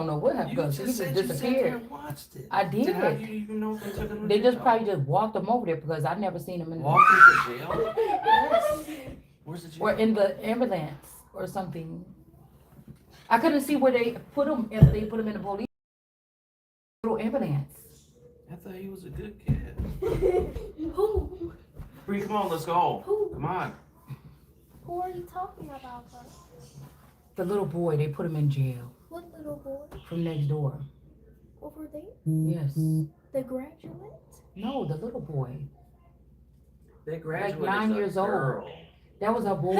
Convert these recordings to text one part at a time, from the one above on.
don't know what happened because he just said you sat there disappeared. and watched it. I Then how do did. you even know if they took him to They just jail? probably just walked him over there because I never seen him in Walked him to jail? Where's the jail? or in the ambulance or something. I couldn't see where they put him if they put him in the police ambulance. I thought he was a good kid. Who? Bree, come on, let's go. Who? Come on. Who are you talking about, bro? The little boy, they put him in jail What little boy? from next door. Over there? Yes. The graduate? No, the little boy. That graduate Like 9 is a years girl. old. That was a boy.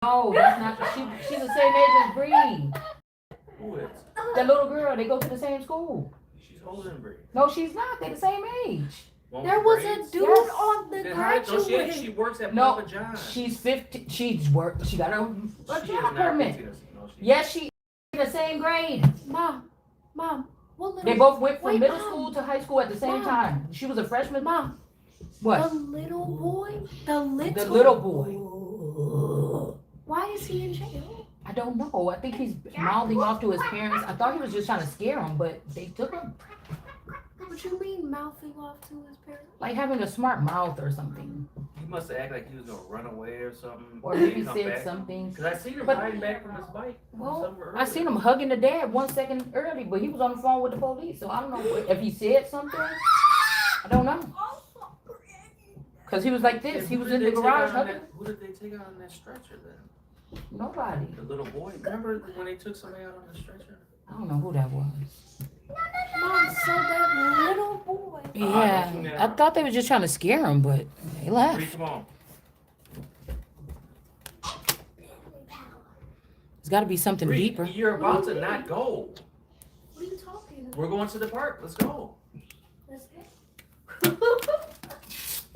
No, that's not. She's the same age as Bree. Who is? That little girl, they go to the same school. She's older than Bree. No, she's not. They're the same age. There was a dude Yes. on the Then how did graduate. she works at No, Papa John's. she's 50. She's worked. She got a She is job not permit. 50. No, she Yes, she in the same grade. Mom, what little? They both went from Wait, middle Mom. school to high school at the same Mom. time. She was a freshman. Mom, What? the little boy, The little boy. Why is he in jail? I don't know. I think he's mouthing off to his parents. I thought he was just trying to scare him, but they took him. What you mean mouthing off to his parents? Like having a smart mouth or something. He must have acted like he was gonna run away or something. Or and if he come said back. something. Cause I seen him But- riding back from his bike. Well, somewhere I seen him hugging the dad 1 second early, but he was on the phone with the police. So I don't know if he said something. I don't know. Because he was like earlier. this. He Who was did in they the take garage out on hugging. that- Who did they take out on that stretcher then? Nobody. The little boy. Remember when they took somebody out on the stretcher? I don't know who that was. Mom, so that little boy. Yeah. I thought they were just trying to scare him, but they Bree, left. come on. There's got to be something Bree, deeper. you're about to not go. What are you talking about? We're going to the park. Let's go. Let's go.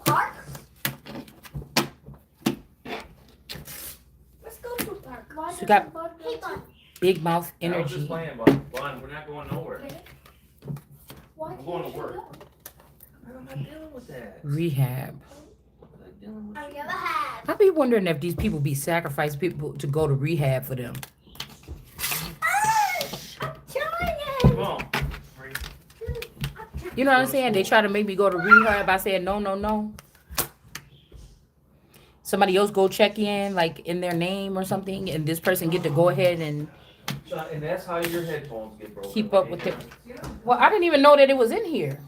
Park? Let's go to the park. Why So you got- Hey, Bud. Big mouth I was just energy. playing, but Bun, we're not going nowhere. Why I'm going can't to you work. go? I'm not dealing with that. Rehab. I'm not dealing with On the you. other hand. I be wondering if these people be sacrificing people to go to rehab for them. I'm trying. Come on. Bree. You know what I'm saying? They try to make me go to rehab. I said no, no, no. Somebody else go check in, like in their name or something, and this person get to go ahead and And that's how your headphones get broken. keep up with it. Well, I didn't even know that it was in here.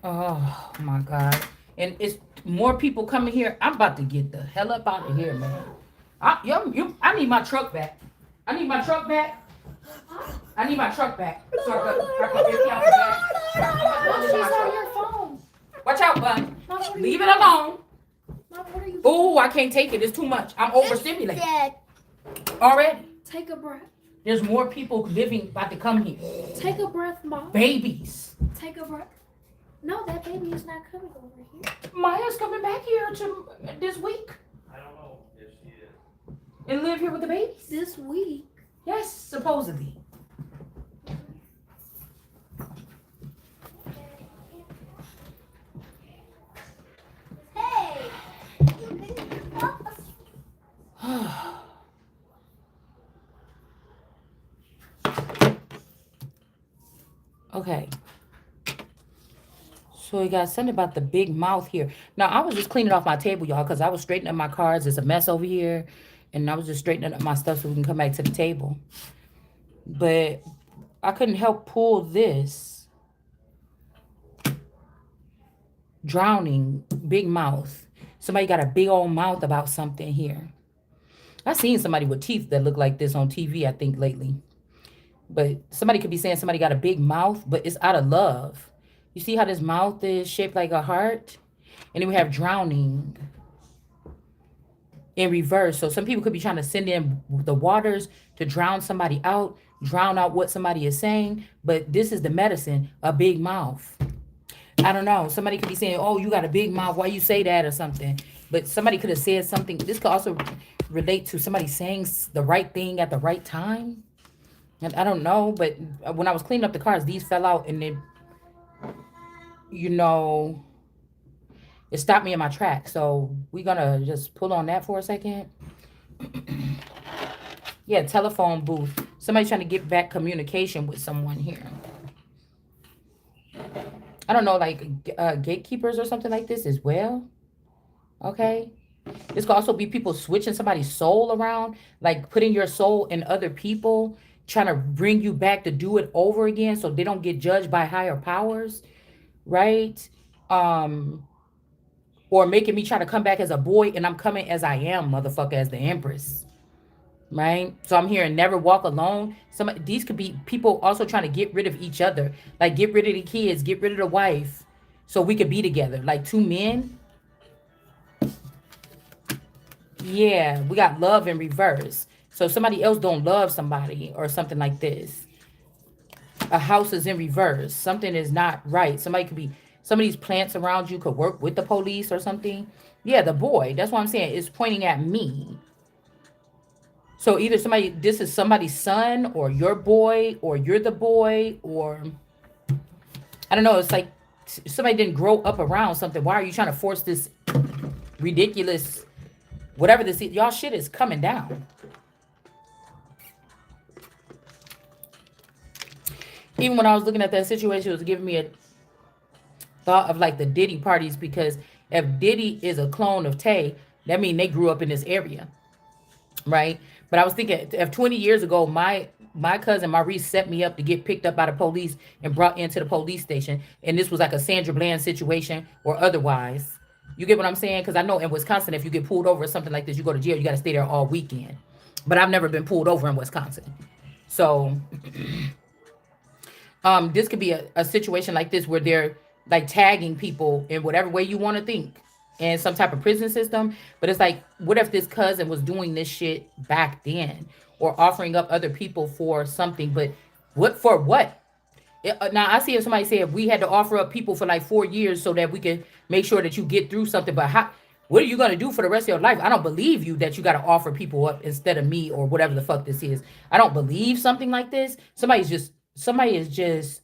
Oh my God. And it's more people coming here. I'm about to get the hell up out of here, man. I need my truck back. I need my truck back. I need my truck back. So I can get out the back. She's on your phone. Watch out, bud. Mom, what are Leave you it alone. Mom, what are you Ooh, I can't take it. It's too much. I'm overstimulated Dad, already. take a breath. There's more people living about to come here. Take a breath, Mom. Babies. Take a breath. No, that baby is not coming over here. Maya's coming back here this week I don't know if she is. and live here with the babies. This week. Yes, supposedly. Hey. Okay. So we got something about the big mouth here. Now, I was just cleaning off my table, y'all, because I was straightening up my cards. There's a mess over here. And I was just straightening up my stuff so we can come back to the table. But I couldn't help pull this. Drowning, big mouth. Somebody got a big old mouth about something here. I've seen somebody with teeth that look like this on TV, I think, lately. But somebody could be saying somebody got a big mouth, but it's out of love. You see how this mouth is shaped like a heart? And then we have drowning in reverse. So some people could be trying to send in the waters to drown somebody out, drown out what somebody is saying. But this is the medicine, a big mouth. I don't know. Somebody could be saying, oh, you got a big mouth. Why you say that or something? But somebody could have said something. This could also relate to somebody saying the right thing at the right time. And I don't know. But when I was cleaning up the cards, these fell out and then, you know, it stopped me in my track. So we're going to just pull on that for a second. Yeah, telephone booth. Somebody trying to get back communication with someone here. I don't know, like gatekeepers or something like this as well. Okay. This could also be people switching somebody's soul around, like putting your soul in other people, trying to bring you back to do it over again so they don't get judged by higher powers, right? Um, or making me try to come back as a boy and I'm coming as I am, motherfucker, as the Empress. Right? So I'm hearing never walk alone. Some these could be people also trying to get rid of each other. Like get rid of the kids, get rid of the wife. So we could be together. Like two men. Yeah, we got love in reverse. So somebody else don't love somebody or something like this. A house is in reverse. Something is not right. Somebody could be some of these plants around you could work with the police or something. Yeah, the boy. That's what I'm saying. It's pointing at me. So either somebody, this is somebody's son or your boy or you're the boy or I don't know. It's like somebody didn't grow up around something. Why are you trying to force this ridiculous, whatever this is? Y'all shit is coming down. Even when I was looking at that situation, it was giving me a thought of like the Diddy parties because if Diddy is a clone of Tay, that means they grew up in this area. Right? But I was thinking if 20 years ago, my cousin Maurice set me up to get picked up by the police and brought into the police station, and this was like a Sandra Bland situation or otherwise. You get what I'm saying? Because I know in Wisconsin, if you get pulled over or something like this, you go to jail. You got to stay there all weekend. But I've never been pulled over in Wisconsin, so this could be a situation like this where they're like tagging people in whatever way you want to think in some type of prison system. But it's like, what if this cousin was doing this shit back then or offering up other people for something? But what for what? Now I see if somebody said we had to offer up people for like 4 years so that we could make sure that you get through something. But how? What are you gonna do for the rest of your life? I don't believe you that you got to offer people up instead of me or whatever the fuck this is. I don't believe something like this. Somebody is just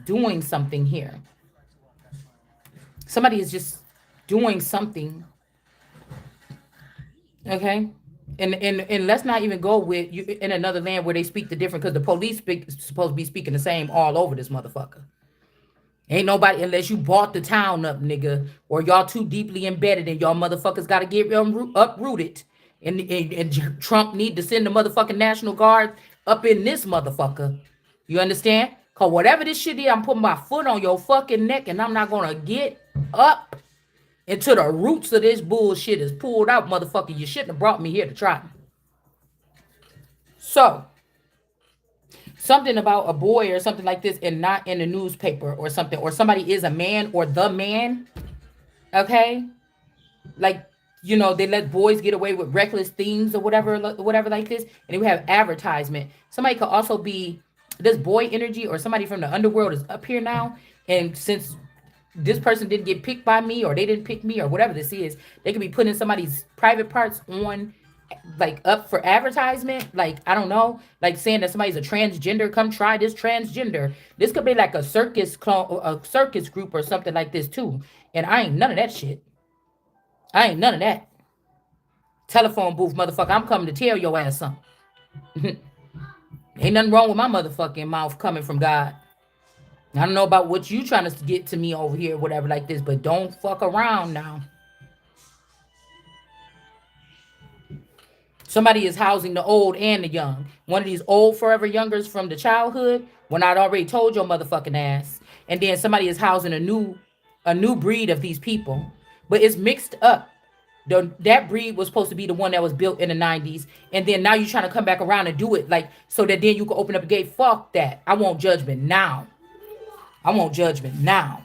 doing something here. Somebody is just doing something. Okay. And let's not even go with you in another land where they speak the different because the police supposed to be speaking the same all over this motherfucker. Ain't nobody unless you bought the town up, nigga, or y'all too deeply embedded and y'all motherfuckers got to get uprooted. And Trump need to send the motherfucking National Guard up in this motherfucker. You understand? Cause whatever this shit is, I'm putting my foot on your fucking neck and I'm not gonna get up until the roots of this bullshit is pulled out, motherfucker. You shouldn't have brought me here to try. So, something about a boy or something like this and not in the newspaper or something, or somebody is a man or the man, okay? Like, you know, they let boys get away with reckless things or whatever like this, and then we have advertisement. Somebody could also be this boy energy or somebody from the underworld is up here now, and since this person didn't get picked by me or they didn't pick me or whatever this is, they could be putting somebody's private parts on like up for advertisement. Like, I don't know, like saying that somebody's a transgender, come try this transgender. This could be like a circus group or something like this too. And I ain't none of that shit. I ain't none of that. Telephone booth, motherfucker. I'm coming to tell your ass something. Ain't nothing wrong with my motherfucking mouth coming from God. I don't know about what you trying to get to me over here, whatever like this, but don't fuck around now. Somebody is housing the old and the young. One of these old forever youngers from the childhood, when I'd already told your motherfucking ass. And then somebody is housing a new breed of these people. But it's mixed up. That breed was supposed to be the one that was built in the 90s. And then now you're trying to come back around and do it like so that then you can open up a gate. Fuck that. I want judgment now. I want judgment now.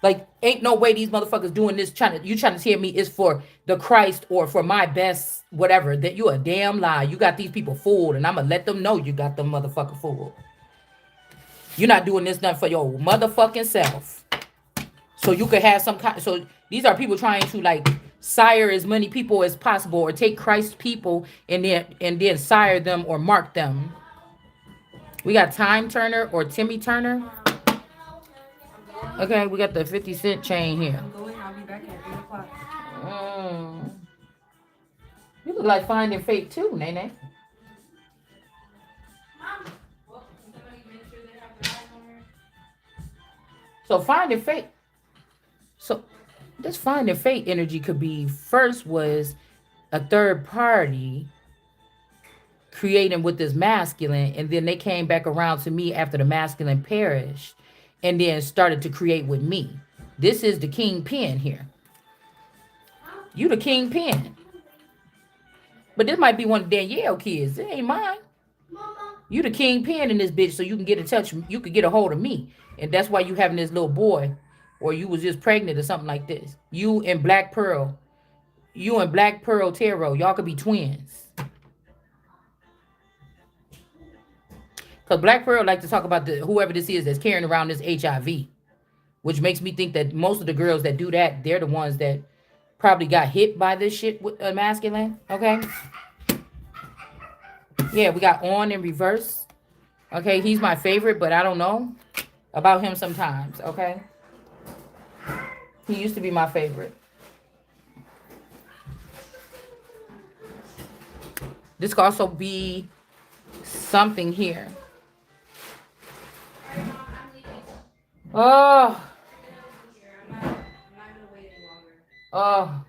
Like, ain't no way these motherfuckers doing this you trying to tell me it's for the Christ or for my best, whatever. That you a damn lie. You got these people fooled, and I'm gonna let them know you got them motherfucker fooled. You're not doing this nothing for your motherfucking self. So you could have some kind. So these are people trying to like sire as many people as possible, or take Christ's people and then sire them or mark them. We got Time Turner or Timmy Turner. Okay, we got the 50 cent chain here. I'm going. I'll be back at 8 o'clock. Yeah. Mm. You look like finding fate too, Nene. Mom. So finding fate. So this finding fate energy could be first was a third party creating with this masculine, and then they came back around to me after the masculine perished, and then started to create with me. This is the kingpin here. You the kingpin. But this might be one of Danielle kids. It ain't mine. Mama. You the kingpin in this bitch, so you can get in touch. You could get a hold of me, and that's why you having this little boy, or you was just pregnant or something like this. You and Black Pearl, you and Black Pearl Tarot, y'all could be twins. Cause Black Pearl like to talk about the whoever this is that's carrying around this HIV, which makes me think that most of the girls that do that, they're the ones that probably got hit by this shit with a masculine. Okay. Yeah, we got on in reverse. Okay, he's my favorite, but I don't know about him sometimes. Okay, he used to be my favorite. This could also be something here. Oh, oh.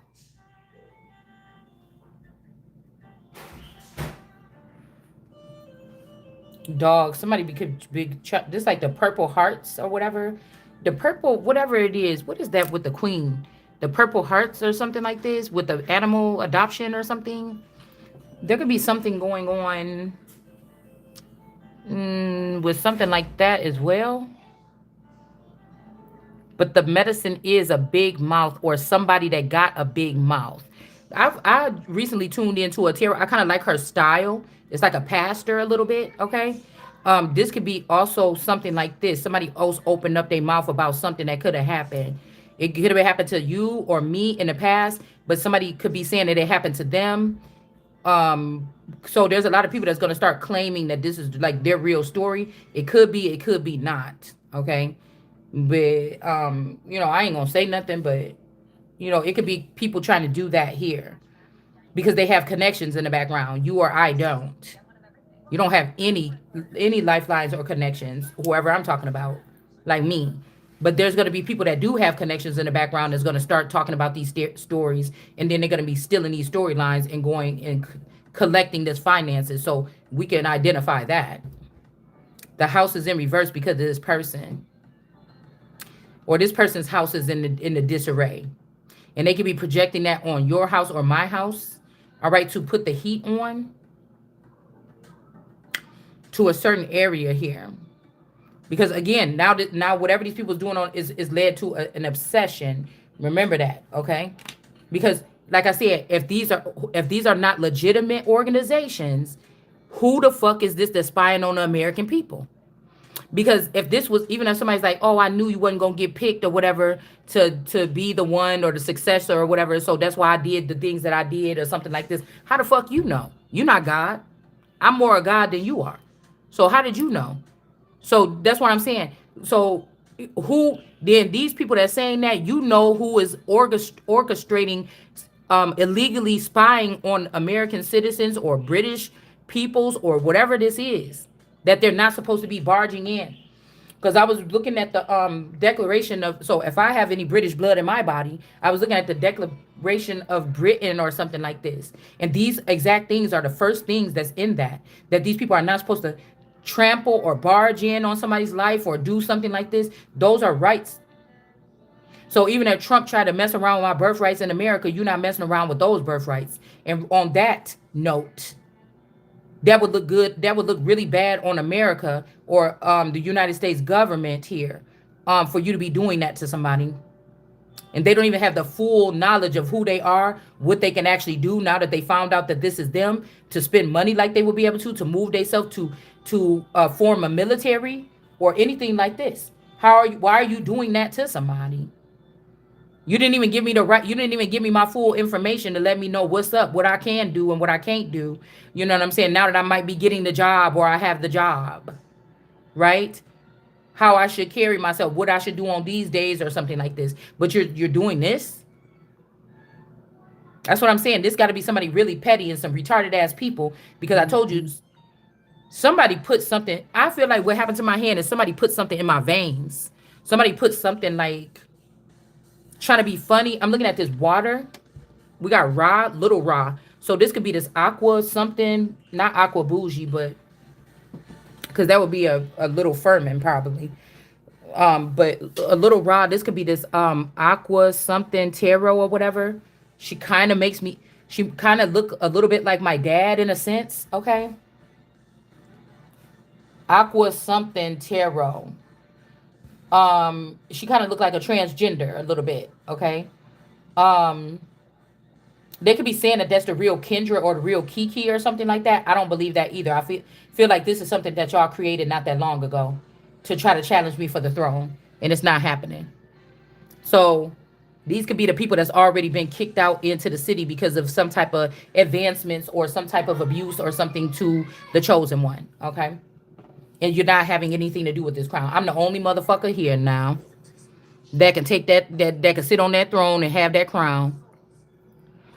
Dog. Somebody could be this like the purple hearts or whatever. The purple, whatever it is. What is that with the queen? The purple hearts or something like this with the animal adoption or something. There could be something going on with something like that as well. But the medicine is a big mouth or somebody that got a big mouth. I recently tuned into a tarot. I kind of like her style. It's like a pastor a little bit. Okay. This could be also something like this. Somebody else opened up their mouth about something that could have happened. It could have happened to you or me in the past, but somebody could be saying that it happened to them. So there's a lot of people that's going to start claiming that this is like their real story. It could be not. Okay. But I ain't gonna say nothing, but it could be people trying to do that here because they have connections in the background. You or I don't. You don't have any lifelines or connections, whoever I'm talking about, like me. But there's going to be people that do have connections in the background that's going to start talking about these stories, and then they're going to be stealing these storylines and going and collecting this finances. So we can identify that. The house is in reverse because of this person. Or this person's house is in the disarray. And they could be projecting that on your house or my house, all right, to put the heat on to a certain area here. Because again, now whatever these people doing on is led to an obsession. Remember that, okay? Because like I said, if these are not legitimate organizations, who the fuck is this that's spying on the American people? Because if this was, even if somebody's like, oh, I knew you wasn't gonna get picked or whatever to be the one or the successor or whatever, so that's why I did the things that I did or something like this. How the fuck you know? You're not God. I'm more a God than you are. So how did you know? So that's what I'm saying. So who then these people that saying that, who is orchestrating illegally spying on American citizens or British peoples or whatever this is that they're not supposed to be barging in. Because I was looking at the declaration of, so if I have any British blood in my body, I was looking at the Declaration of Britain or something like this. And these exact things are the first things that's in that these people are not supposed to trample or barge in on somebody's life or do something like this. Those are rights. So even if Trump tried to mess around with my birthrights in America, you're not messing around with those birthrights. And on that note, that would look good. That would look really bad on America or the United States government here for you to be doing that to somebody. And they don't even have the full knowledge of who they are, what they can actually do now that they found out that this is them, to spend money like they would be able to move themselves to form a military or anything like this. Why are you doing that to somebody? You didn't even give me the right. You didn't even give me my full information to let me know what's up, what I can do and what I can't do. You know what I'm saying? Now that I might be getting the job or I have the job, right? How I should carry myself, what I should do on these days or something like this. But you're doing this. That's what I'm saying. This got to be somebody really petty and some retarded ass people because I told you somebody put something. I feel like what happened to my hand is somebody put something in my veins. Somebody put something like trying to be funny. I'm looking at this water. We got raw, little raw. So this could be this aqua something, not aqua bougie, but because that would be a little ferment probably. But a little raw. This could be this aqua something tarot or whatever. She kind of makes me. She kind of look a little bit like my dad in a sense. Okay. Aqua something tarot. She kind of looked like a transgender a little bit. Okay. Um, they could be saying that that's the real Kendra or the real Kiki or something like that. I don't believe that either. I feel like this is something that y'all created not that long ago to try to challenge me for the throne, and it's not happening. So these could be the people that's already been kicked out into the city because of some type of advancements or some type of abuse or something to the chosen one. Okay. And you're not having anything to do with this crown. I'm the only motherfucker here now that can take that can sit on that throne and have that crown.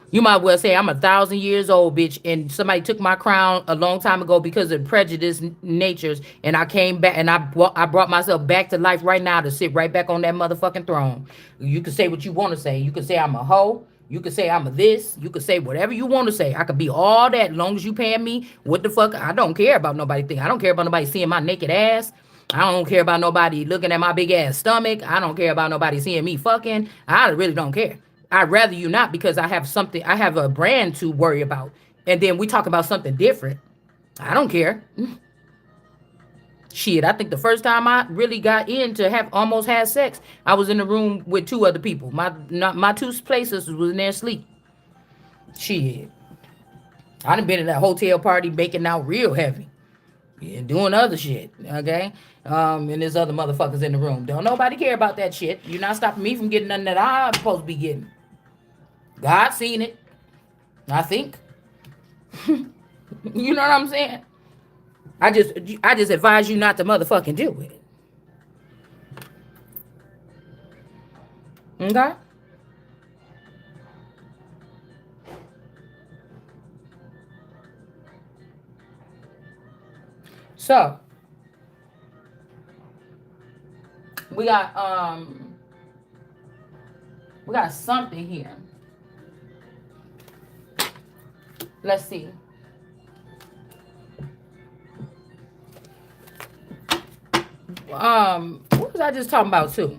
You might well say I'm 1,000 years old, bitch, and somebody took my crown a long time ago because of prejudice natures, and I came back and I brought myself back to life right now to sit right back on that motherfucking throne. You can say what you want to say. You can say I'm a hoe. You can say I'm a this. You can say whatever you want to say. I could be all that as long as you paying me. What the fuck? I don't care about nobody thing. I don't care about nobody seeing my naked ass. I don't care about nobody looking at my big ass stomach. I don't care about nobody seeing me fucking. I really don't care. I'd rather you not because I have a brand to worry about. And then we talk about something different. I don't care. Shit, I think the first time I really got in to have almost had sex, I was in the room with two other people. My two places was in their sleep. Shit. I done been in that hotel party making out real heavy. Yeah, doing other shit, okay? And there's other motherfuckers in the room. Don't nobody care about that shit. You're not stopping me from getting nothing that I'm supposed to be getting. God seen it, I think. You know what I'm saying? I just advise you not to motherfucking do it. Okay? So we got something here. Let's see. What was I just talking about too?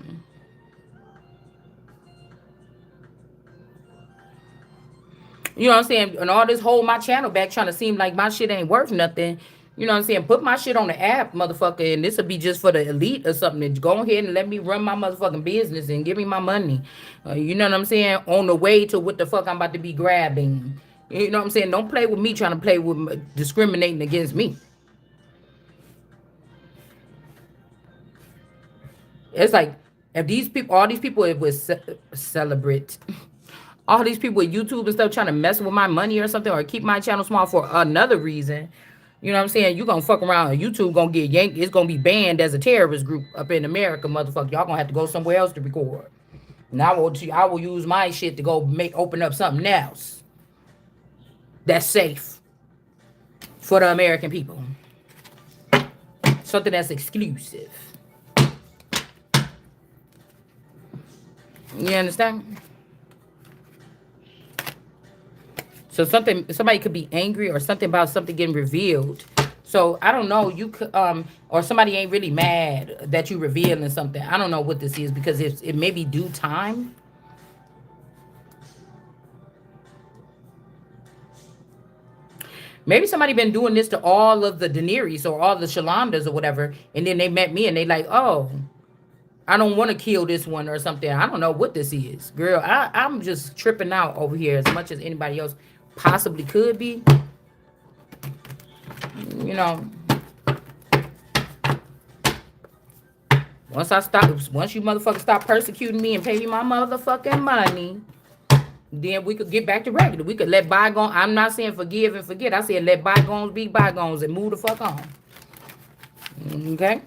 You know what I'm saying? And all this hold my channel back trying to seem like my shit ain't worth nothing. You know what I'm saying? Put my shit on the app, motherfucker, and this will be just for the elite or something. Go ahead and let me run my motherfucking business and give me my money. You know what I'm saying? On the way to what the fuck I'm about to be grabbing. You know what I'm saying? Don't play with me trying to play with discriminating against me. It's like if these people, all these people would celebrate. All these people with YouTube and stuff trying to mess with my money or something or keep my channel small for another reason. You know what I'm saying? You gonna fuck around and YouTube gonna get yanked. It's gonna be banned as a terrorist group up in America, motherfucker. Y'all gonna have to go somewhere else to record. And I will use my shit to go open up something else that's safe for the American people. Something that's exclusive. You understand? So somebody could be angry or something about something getting revealed. So I don't know, you could or somebody ain't really mad that you revealing something. I don't know what this is because it may be due time. Maybe somebody been doing this to all of the Daenerys or all the Shalandas or whatever, and then they met me and they like, oh, I don't want to kill this one or something. I don't know what this is. Girl, I'm just tripping out over here as much as anybody else possibly could be. You know. Once you motherfuckers stop persecuting me and pay me my motherfucking money, then we could get back to regular. We could let bygones. I'm not saying forgive and forget. I said let bygones be bygones and move the fuck on. Okay?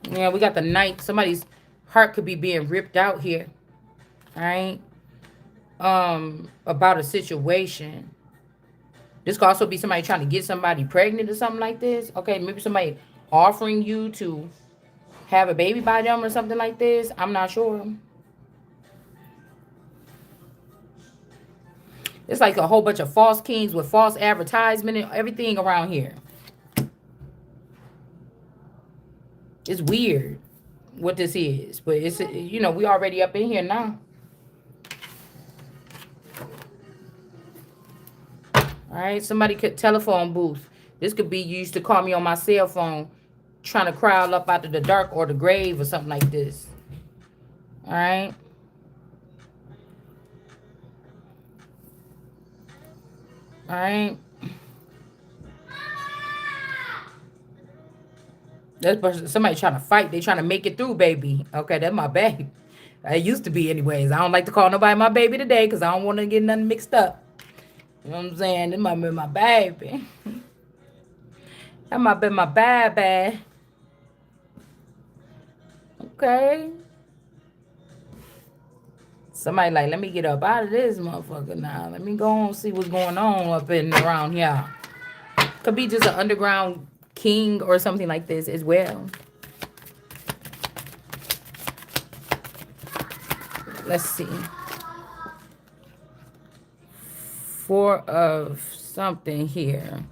Yeah, we got the night. Somebody's Heart could be being ripped out here. All right. About a situation. This could also be somebody trying to get somebody pregnant or something like this. Okay, maybe somebody offering you to have a baby by them or something like this. I'm not sure. It's like a whole bunch of false kings with false advertisement and everything around here. It's weird what this is, but it's, you know, we already up in here now. All right, somebody could telephone booth. This could be you used to call me on my cell phone, trying to crawl up out of the dark or the grave or something like this. All right. All right. That's somebody trying to fight. They trying to make it through, baby. Okay, that's my baby. It used to be anyways. I don't like to call nobody my baby today because I don't want to get nothing mixed up. You know what I'm saying? This might be my baby. That might be my baby. Okay. Somebody like, let me get up out of this motherfucker now. Let me go and see what's going on up in around here. Could be just an underground king or something like this as well. Let's see. Four of something here.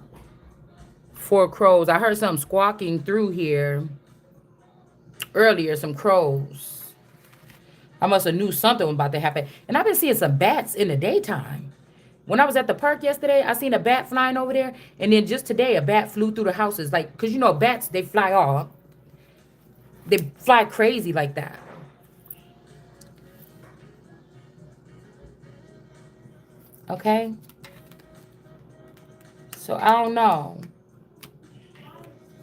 Four crows. I heard something squawking through here earlier, some crows. I must have knew something was about to happen. And I've been seeing some bats in the daytime. When I was at the park yesterday, I seen a bat flying over there. And then just today, a bat flew through the houses. Like, because you know, bats, they fly off. They fly crazy like that. Okay? So, I don't know.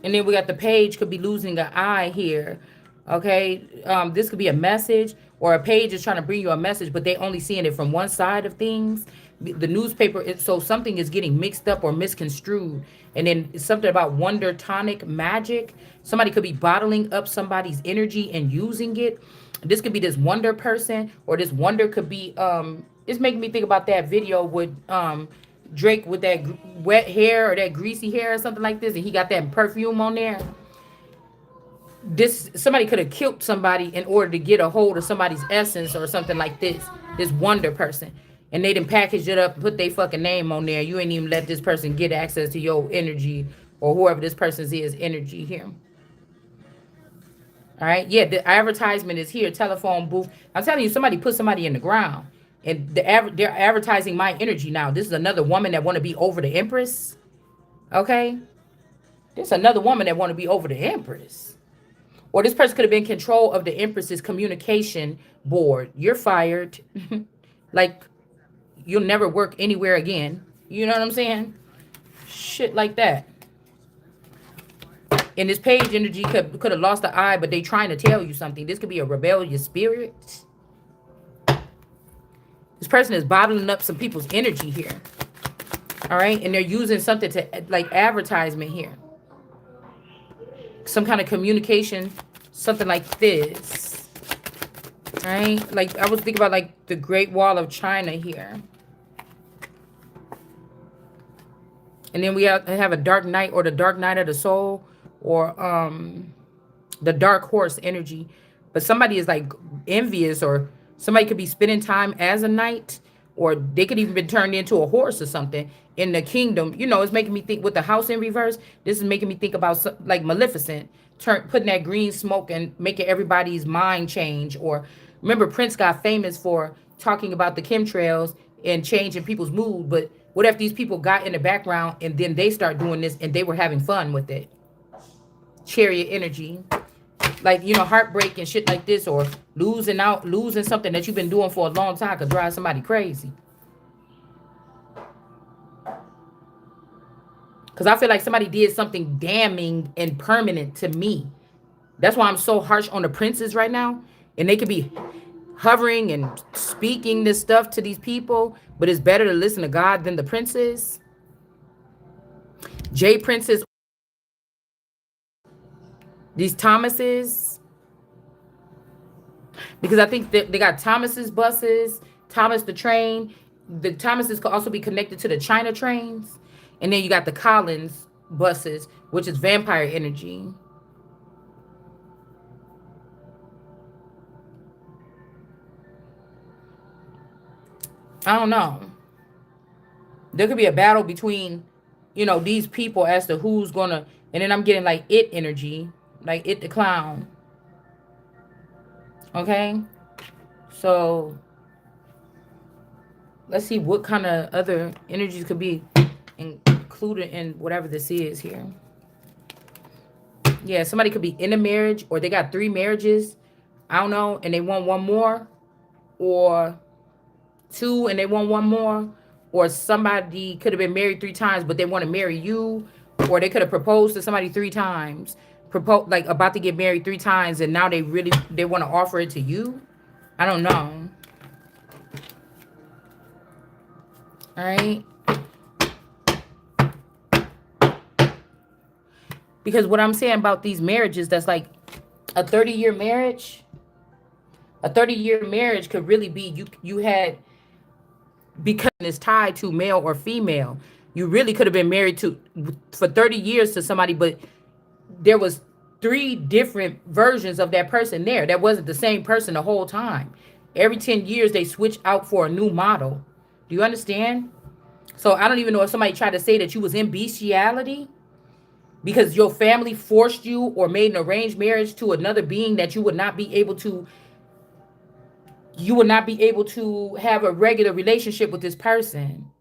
And then we got the page could be losing an eye here. Okay? This could be a message. Or a page is trying to bring you a message, but they only seeing it from one side of things. The newspaper, so something is getting mixed up or misconstrued. And then it's something about wonder tonic magic. Somebody could be bottling up somebody's energy and using it. This could be this wonder person, or this wonder could be it's making me think about that video with Drake with that wet hair or that greasy hair or something like this, and he got that perfume on there. This somebody could have killed somebody in order to get a hold of somebody's essence or something like this wonder person, and they didn't package it up and put their fucking name on there. You ain't even let this person get access to your energy or whoever this person's is energy here. All right, yeah, the advertisement is here. Telephone booth. I'm telling you, somebody put somebody in the ground, and they're advertising my energy now. This is another woman that want to be over the Empress. Okay, this is another woman that want to be over the Empress. Or this person could have been in control of the Empress's communication board. You're fired. Like, you'll never work anywhere again. You know what I'm saying? Shit like that. And this page energy could have lost the eye, but they trying to tell you something. This could be a rebellious spirit. This person is bottling up some people's energy here. All right? And they're using something to, like, advertisement here. Some kind of communication, something like this. Right? Like, I was thinking about, like, the Great Wall of China here. And then we have a dark night, or the dark night of the soul, or the dark horse energy. But somebody is, like, envious, or somebody could be spending time as a knight, or they could even be turned into a horse or something in the kingdom. You know, it's making me think with the house in reverse. This is making me think about like Maleficent, putting that green smoke and making everybody's mind change. Or remember, Prince got famous for talking about the chemtrails and changing people's mood. But what if these people got in the background and then they start doing this and they were having fun with it? Chariot energy. Like, you know, heartbreak and shit like this, or losing something that you've been doing for a long time could drive somebody crazy. Because I feel like somebody did something damning and permanent to me. That's why I'm so harsh on the princes right now. And they could be hovering and speaking this stuff to these people, but it's better to listen to God than the princes. J princes. These Thomases. Because I think that they got Thomas's buses, Thomas the train. The Thomas's could also be connected to the China trains. And then you got the Collins buses, which is vampire energy. I don't know. There could be a battle between, these people as to who's gonna. And then I'm getting like it energy, like it the clown. Okay, so let's see what kind of other energies could be included in whatever this is here. Yeah, somebody could be in a marriage or they got 3 marriages. I don't know, and they want one more, or 2 and they want one more, or somebody could have been married 3 times but they want to marry you, or they could have proposed to somebody 3 times, propose like about to get married 3 times, and now they want to offer it to you. I don't know. All right. Because what I'm saying about these marriages, that's like a 30-year marriage. A 30-year marriage could really be you had, because it's tied to male or female. You really could have been married to for 30 years to somebody, but there was 3 different versions of that person there. That wasn't the same person the whole time. Every 10 years they switch out for a new model. Do you understand? So I don't even know if somebody tried to say that you was in bestiality because your family forced you or made an arranged marriage to another being that you would not be able to have a regular relationship with this person.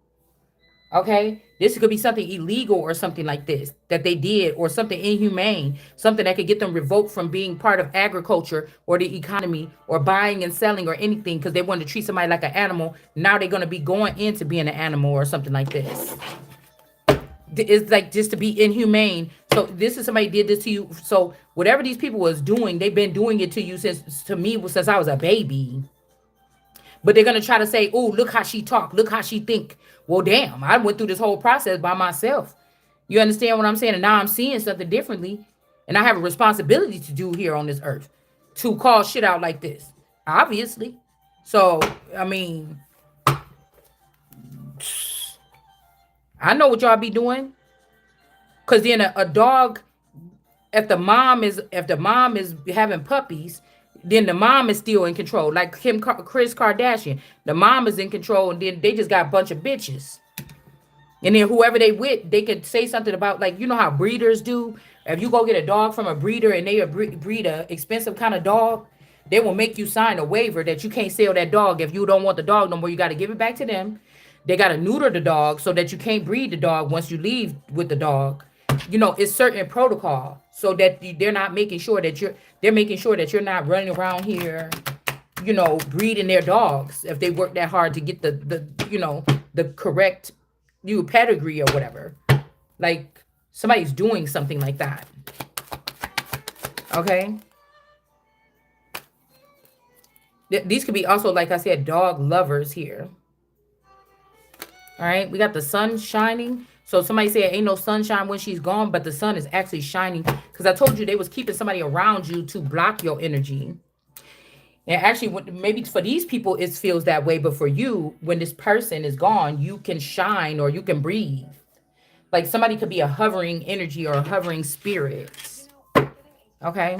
Okay, this could be something illegal or something like this that they did, or something inhumane, something that could get them revoked from being part of agriculture or the economy or buying and selling or anything because they wanted to treat somebody like an animal. Now they're going to be going into being an animal or something like this. It's like just to be inhumane. So this is somebody did this to you. So whatever these people was doing, they've been doing it to you since I was a baby. But they're gonna try to say, "Oh, look how she talk, look how she think." Well, damn, I went through this whole process by myself. You understand what I'm saying? And now I'm seeing something differently, and I have a responsibility to do here on this earth, to call shit out like this, obviously. So I mean, I know what y'all be doing, cause then a dog, if the mom is having puppies, then the mom is still in control. Like Chris Kardashian, the mom is in control, and then they just got a bunch of bitches. And then whoever they with, they could say something about, like, you know how breeders do. If you go get a dog from a breeder and they breed a expensive kind of dog, they will make you sign a waiver that you can't sell that dog if you don't want the dog no more. You got to give it back to them. They got to neuter the dog so that you can't breed the dog once you leave with the dog. It's certain protocol so that they're making sure that you're not running around here, breeding their dogs if they work that hard to get the correct pedigree or whatever. Like somebody's doing something like that. Okay. These could be also, like I said, dog lovers here. All right, we got the sun shining. So somebody said ain't no sunshine when she's gone, but the sun is actually shining, because I told you they was keeping somebody around you to block your energy. And actually, maybe for these people it feels that way, but for you, when this person is gone, you can shine or you can breathe. Like somebody could be a hovering energy or a hovering spirit. Okay.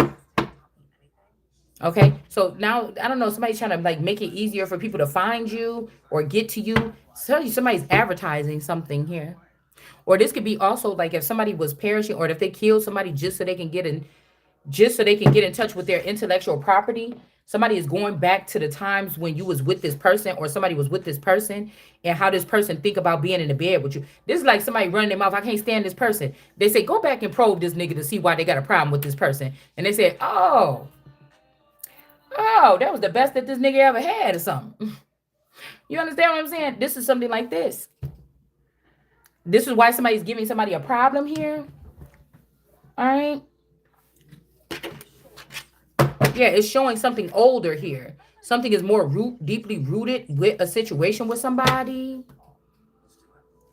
Okay, so now I don't know. Somebody's trying to like make it easier for people to find you or get to you. So somebody's advertising something here. Or this could be also like if somebody was perishing, or if they killed somebody just so they can get in touch with their intellectual property. Somebody is going back to the times when you was with this person, or somebody was with this person, and how this person think about being in the bed with you. This is like somebody running their mouth. I can't stand this person. They say, go back and probe this nigga to see why they got a problem with this person. And they say, oh, that was the best that this nigga ever had or something. You understand what I'm saying? This is something like this. This is why somebody's giving somebody a problem here. All right. Yeah, it's showing something older here. Something is more deeply rooted with a situation with somebody.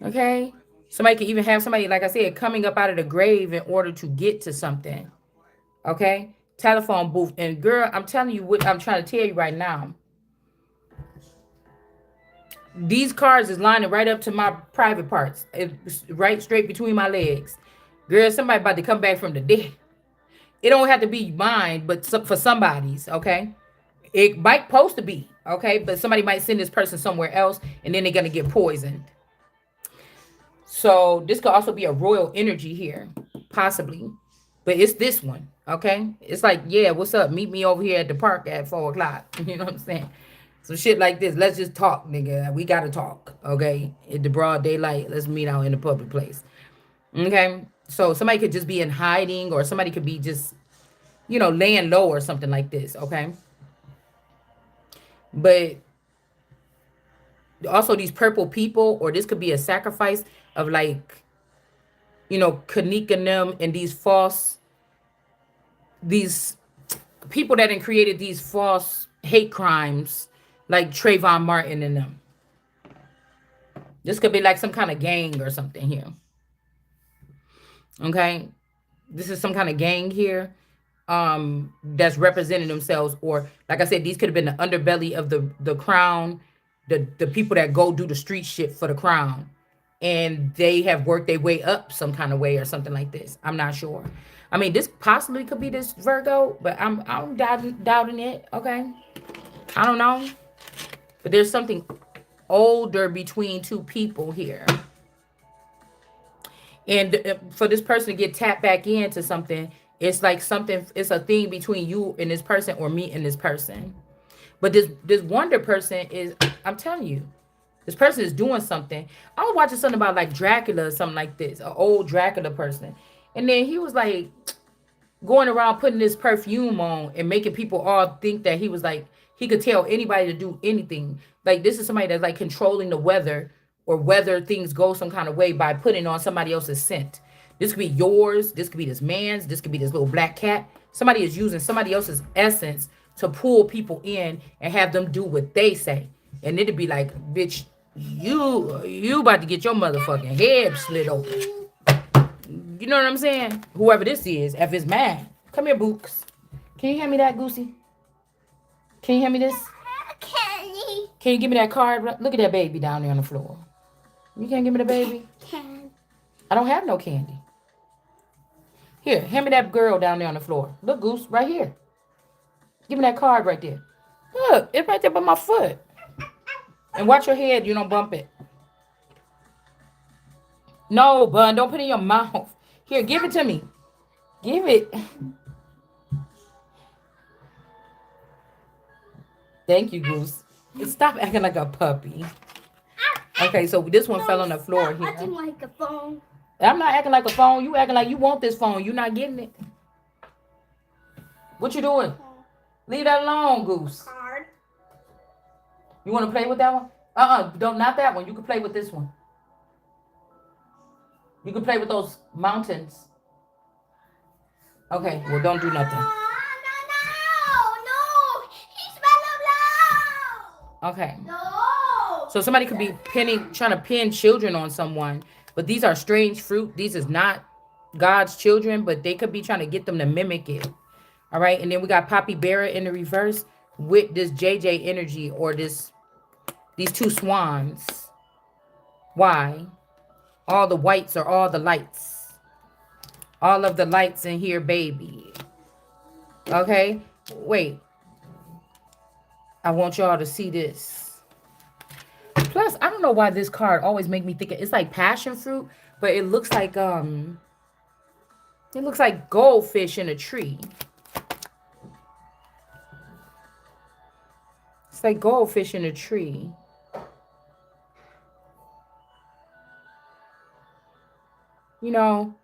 Okay. Somebody could even have somebody, like I said, coming up out of the grave in order to get to something. Okay. telephone booth. And girl, I'm telling you what I'm trying to tell you right now. These cars is lining right up to my private parts. It's right straight between my legs. Girl, somebody about to come back from the dead. It don't have to be mine, but for somebody's, okay? It might supposed to be, okay? But somebody might send this person somewhere else, and then they're gonna get poisoned. So this could also be a royal energy here, possibly. But it's this one, okay? It's like, yeah, what's up? Meet me over here at the park at 4 o'clock. You know what I'm saying? Some shit like this. Let's just talk, nigga. We gotta talk, okay? In the broad daylight, let's meet out in the public place. Okay? So somebody could just be in hiding, or somebody could be just, laying low or something like this, okay? But also these purple people, or this could be a sacrifice of like, Kanika and them, and these people that had created these false hate crimes, like Trayvon Martin and them. This could be like some kind of gang or something here. Okay? This is some kind of gang here that's representing themselves, or like I said, these could have been the underbelly of the crown, the people that go do the street shit for the crown, and they have worked their way up some kind of way or something like this. I'm not sure. I mean, this possibly could be this Virgo, but I'm doubting it. Okay, I don't know, but there's something older between two people here. And for this person to get tapped back into something, it's like something, it's a thing between you and this person, or me and this person. But this wonder person is, I'm telling you, this person is doing something. I was watching something about like Dracula or something like this, an old Dracula person. And then he was like going around putting this perfume on and making people all think that he was like, he could tell anybody to do anything. Like this is somebody that's like controlling the weather, or whether things go some kind of way by putting on somebody else's scent. This could be yours. This could be this man's. This could be this little black cat. Somebody is using somebody else's essence to pull people in and have them do what they say. And it'd be like, bitch, you about to get your motherfucking head slit open. You know what I'm saying? Whoever this is, if it's mad. Come here, Books. Can you hand me that, Goosey? Can you hand me this? Can you give me that card? Look at that baby down there on the floor. You can't give me the baby? I don't have no candy. Here, hand me that girl down there on the floor. Look, Goose, right here. Give me that card right there. Look, it's right there by my foot. And watch your head, you don't bump it. No, Bun, don't put it in your mouth. Here, give it to me. Give it. Thank you, Goose. Stop acting like a puppy. Okay, so this one fell on the floor here. Acting like a phone. I'm not acting like a phone. You acting like you want this phone. You're not getting it. What you doing? Leave that alone, Goose. Card. You want to play with that one? Don't, not that one. You can play with this one. You can play with those mountains. Okay, well, don't do nothing. No. He's Okay. No. So somebody could be trying to pin children on someone, but these are strange fruit. These is not God's children, but they could be trying to get them to mimic it. All right, and then we got Poppy Bearer in the reverse with this JJ energy, or these two swans. Why? All the whites are all the lights. All of the lights in here, baby. Okay, wait. I want y'all to see this. Plus, I don't know why this card always make me think it's like passion fruit, but it looks like goldfish in a tree. It's like goldfish in a tree. You know,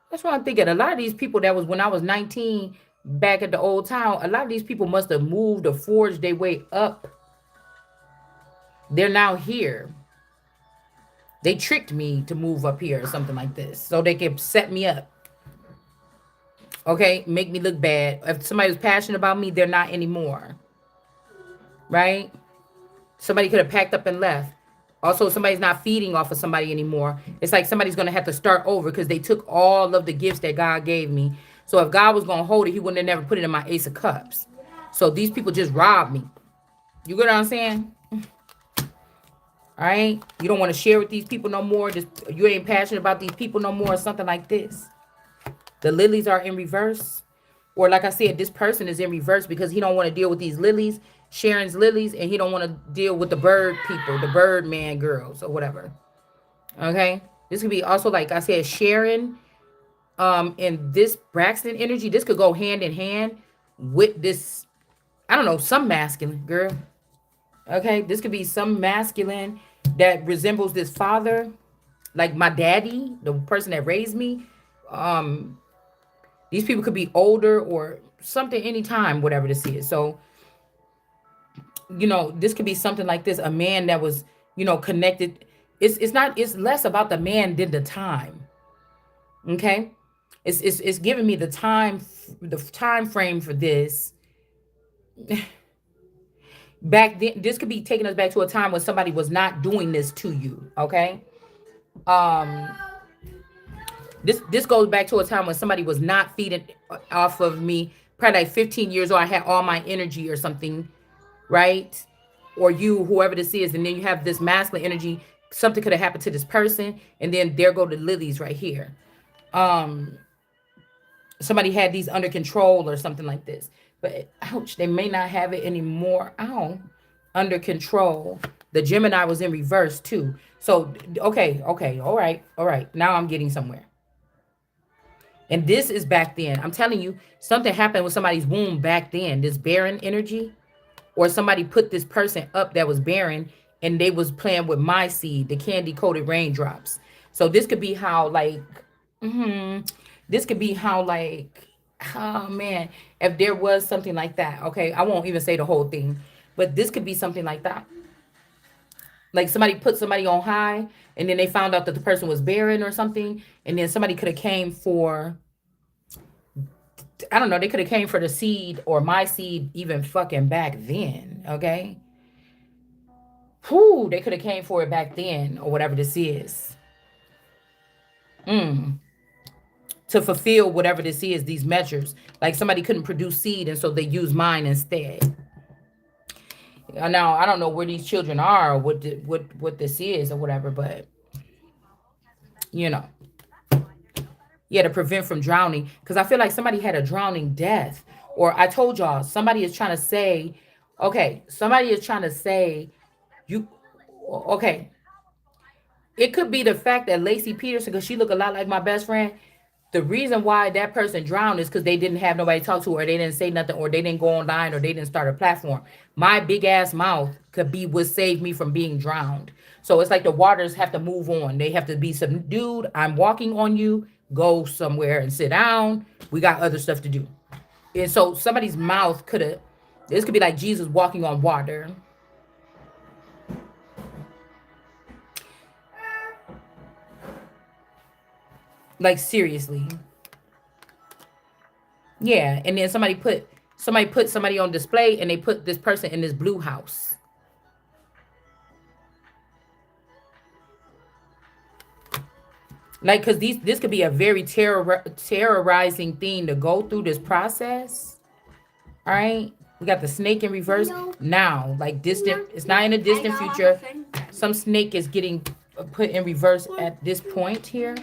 that's what I'm thinking. A lot of these people that was when I was 19 back at the old town, a lot of these people must have moved or forged their way up. They're now here. They tricked me to move up here or something like this so they could set me up. Okay, make me look bad. If somebody was passionate about me, they're not anymore. Right? Somebody could have packed up and left. Also, somebody's not feeding off of somebody anymore. It's like somebody's going to have to start over because they took all of the gifts that God gave me. So if God was gonna hold it, he wouldn't have never put it in my Ace of Cups. So these people just robbed me. You get what I'm saying? All right. You don't want to share with these people no more. Just you ain't passionate about these people no more, or something like this. The lilies are in reverse. Or like I said, this person is in reverse because he don't want to deal with these lilies, Sharon's lilies, and he don't want to deal with the bird people, the bird man girls or whatever. Okay. This could be also, like I said, Sharon, and this Braxton energy. This could go hand in hand with this, I don't know, some masculine girl. Okay. This could be some masculine that resembles this father, like my daddy, the person that raised me. Um, These people could be older or something anytime, whatever this is. So, this could be something like this. A man that was, connected. It's less about the man than the time. Okay. It's giving me the time frame for this. Back then, this could be taking us back to a time when somebody was not doing this to you. Okay. Um, this goes back to a time when somebody was not feeding off of me. Probably like 15 years old, I had all my energy or something, right? Or you, whoever this is, and then you have this masculine energy. Something could have happened to this person, and then there go the lilies right here. Um, Somebody had these under control or something like this. But ouch, they may not have it anymore. Ow, under control. The Gemini was in reverse too. So okay, all right. Now I'm getting somewhere. And this is back then. I'm telling you, something happened with somebody's womb back then. This barren energy, or somebody put this person up that was barren, and they was playing with my seed, the candy coated raindrops. So this could be how, like, this could be how, like, oh man, if there was something like that. Okay, I won't even say the whole thing, but this could be something like that. Like somebody put somebody on high, and then they found out that the person was barren or something, and then somebody could have came for, I don't know, they could have came for the seed or my seed even fucking back then. Okay. Whoo, they could have came for it back then or whatever this is. To fulfill whatever this is, these measures. Like somebody couldn't produce seed, and so they use mine instead. Now I don't know where these children are or what this is or whatever, but you know, yeah, to prevent from drowning. Because I feel like somebody had a drowning death. Or I told y'all, somebody is trying to say, okay, somebody is trying to say, you, okay. It could be the fact that Lacey Peterson, because she looked a lot like my best friend. The reason why that person drowned is because they didn't have nobody to talk to, or they didn't say nothing, or they didn't go online, or they didn't start a platform. My big ass mouth could be what saved me from being drowned. So it's like the waters have to move on. They have to be subdued. I'm walking on you. Go somewhere and sit down. We got other stuff to do. And so somebody's mouth could have, this could be like Jesus walking on water. Like seriously. Yeah. And then somebody put somebody on display, and they put this person in this blue house. Like, because this could be a very terrorizing thing to go through this process. All right. We got the snake in reverse now. Like distant, it's not in the distant future. Some snake is getting put in reverse at this point here.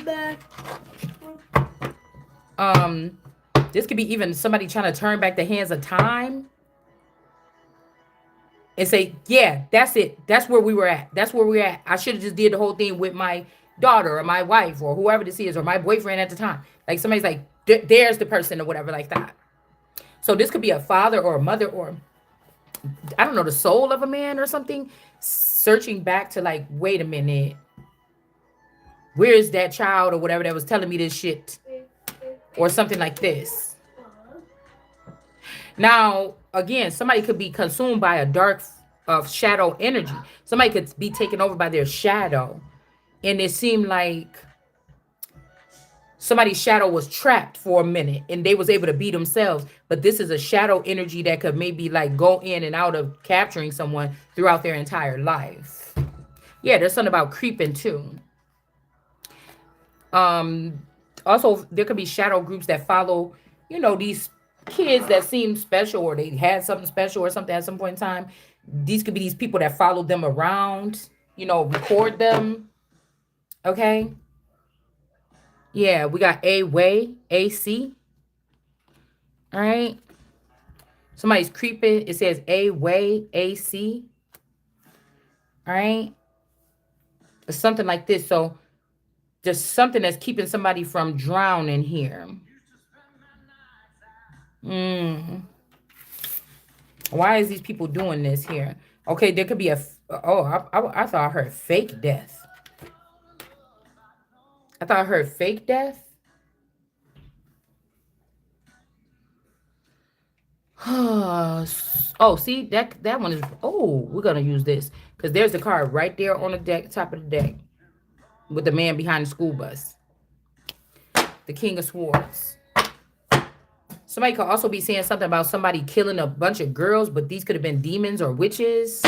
This could be even somebody trying to turn back the hands of time and say, yeah, that's it. That's where we were at. That's where we're at. I should have just did the whole thing with my daughter or my wife or whoever this is, or my boyfriend at the time. Like somebody's like, there's the person or whatever like that. So this could be a father or a mother, or I don't know, the soul of a man or something, searching back to like, wait a minute, where is that child or whatever that was telling me this shit, or something like this. Now, again, somebody could be consumed by a dark of shadow energy. Somebody could be taken over by their shadow. And it seemed like somebody's shadow was trapped for a minute and they was able to be themselves. But this is a shadow energy that could maybe like go in and out of capturing someone throughout their entire life. Yeah, there's something about creeping too. Also, there could be shadow groups that follow these kids that seem special, or they had something special or something at some point in time. These could be these people that followed them around, record them. Okay. Yeah, we got A way, AC. All right. Somebody's creeping. It says A way, AC. All right. Something like this. So there's something that's keeping somebody from drowning here. Mm. Why is these people doing this here? Okay, there could be oh, I thought I heard fake death. I thought I heard fake death. Oh, see that one is. Oh, we're gonna use this because there's the card right there on the deck, top of the deck, with the man behind the school bus, the King of Swords. Somebody could also be saying something about somebody killing a bunch of girls, but these could have been demons or witches.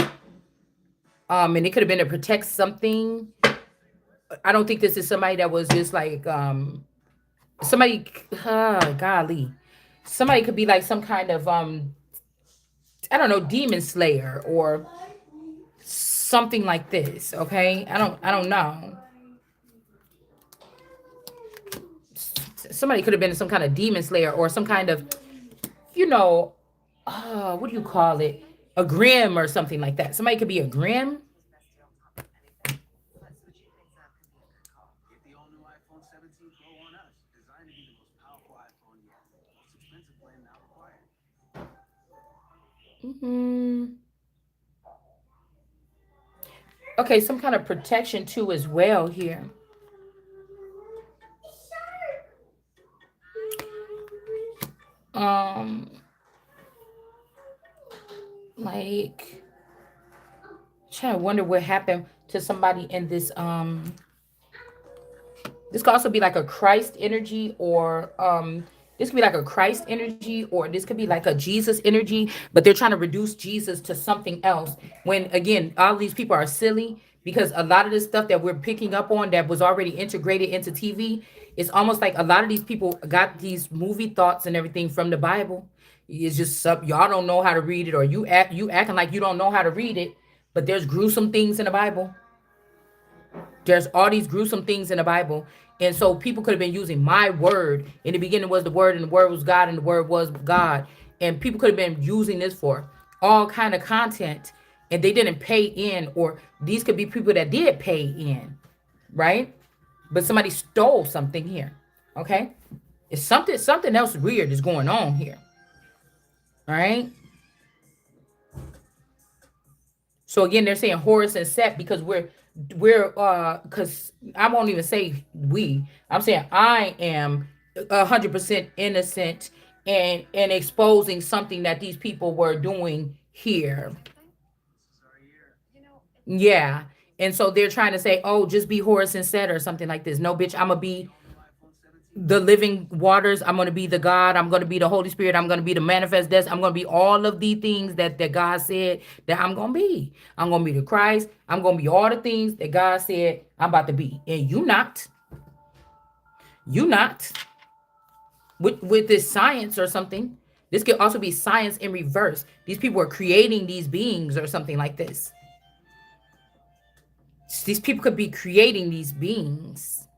And it could have been to protect something. I don't think this is somebody that was just like somebody. Golly, somebody could be like some kind of I don't know, demon slayer or something like this. Okay, I don't know. Somebody could have been some kind of demon slayer or some kind of, you know, what do you call it? A grim or something like that. Somebody could be a grim. Hmm. Okay, some kind of protection too as well here. Um, like trying to wonder what happened to somebody in this. This could also be like a Christ energy, or this could be like a Christ energy, or this could be like a Jesus energy, but they're trying to reduce Jesus to something else. When again, all these people are silly because a lot of this stuff that we're picking up on that was already integrated into TV, it's almost like a lot of these people got these movie thoughts and everything from the Bible. It's just y'all don't know how to read it, or you acting like you don't know how to read it, but there's gruesome things in the Bible. There's all these gruesome things in the Bible. And so people could have been using my word. In the beginning was the word, and the word was God, and the word was God. And people could have been using this for all kind of content, and they didn't pay in, or these could be people that did pay in, right? But somebody stole something here. Okay? It's something else weird is going on here. All right? So again, they're saying Horus and Set because we're because I won't even say we. I'm saying I am 100% innocent and exposing something that these people were doing here. Yeah. And so they're trying to say, oh, just be Horus and Set or something like this. No, bitch, I'm gonna be the living waters. I'm going to be the God. I'm going to be the Holy Spirit. I'm going to be the manifest death. I'm going to be all of the things that God said that I'm going to be. I'm going to be the Christ. I'm going to be all the things that God said I'm about to be. And you not. You not. With this science or something. This could also be science in reverse. These people are creating these beings or something like this. These people could be creating these beings.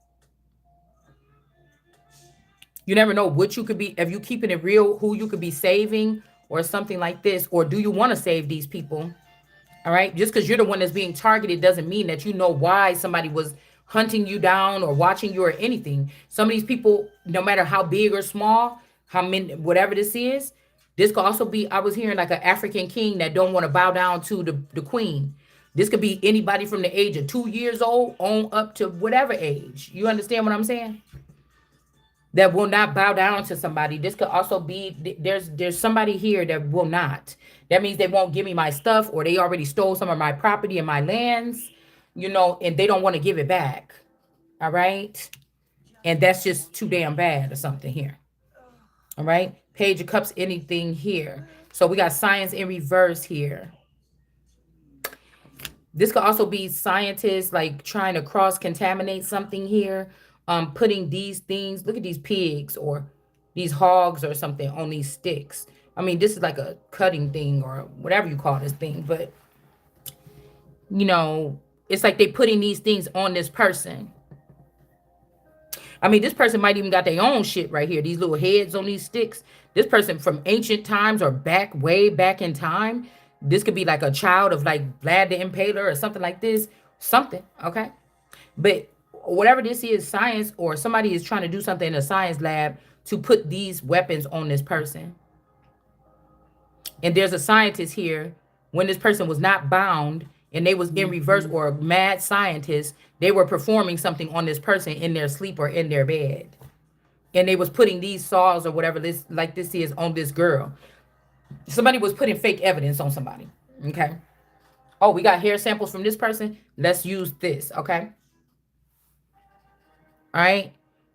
You never know what you could be, if you keeping it real, who you could be saving or something like this. Or do you want to save these people? All right. Just because you're the one that's being targeted doesn't mean that you know why somebody was hunting you down or watching you or anything. Some of these people, no matter how big or small, how many, whatever this could also be, I was hearing like an African king that don't want to bow down to the queen. This could be anybody from the age of 2 years old on up to whatever age. You understand what I'm saying? That will not bow down to somebody. This could also be there's somebody here that will not. That means they won't give me my stuff, or they already stole some of my property and my lands, and they don't want to give it back. All right. And that's just too damn bad or something here. All right. Page of Cups, anything here. So we got science in reverse here. This could also be scientists like trying to cross contaminate something here. Putting these things, look at these pigs, or these hogs or something on these sticks. I mean, this is like a cutting thing or whatever you call this thing, but you know, it's like they putting these things on this person. I mean, this person might even got their own shit right here. These little heads on these sticks. This person from ancient times or back, way back in time. This could be like a child of like Vlad the Impaler or something like this. Something, okay? But whatever this is, science or somebody is trying to do something in a science lab to put these weapons on this person. And there's a scientist here when this person was not bound and they was in reverse or a mad scientist, they were performing something on this person in their sleep or in their bed. And they was putting these saws or whatever this like this is on this girl. Somebody was putting fake evidence on somebody. Okay. Oh, we got hair samples from this person. Let's use this. Okay. All right.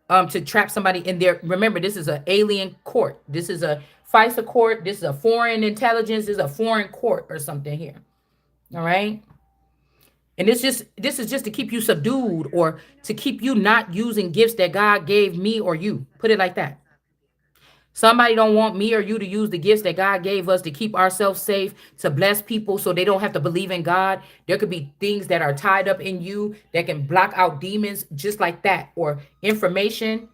To trap somebody in there. Remember, this is an alien court. This is a FISA court. This is a foreign intelligence. This is a foreign court or something here. All right. And this is just to keep you subdued or to keep you not using gifts that God gave me or you. Put it like that. Somebody don't want me or you to use the gifts that God gave us to keep ourselves safe, to bless people so they don't have to believe in God. There could be things that are tied up in you that can block out demons just like that, or information,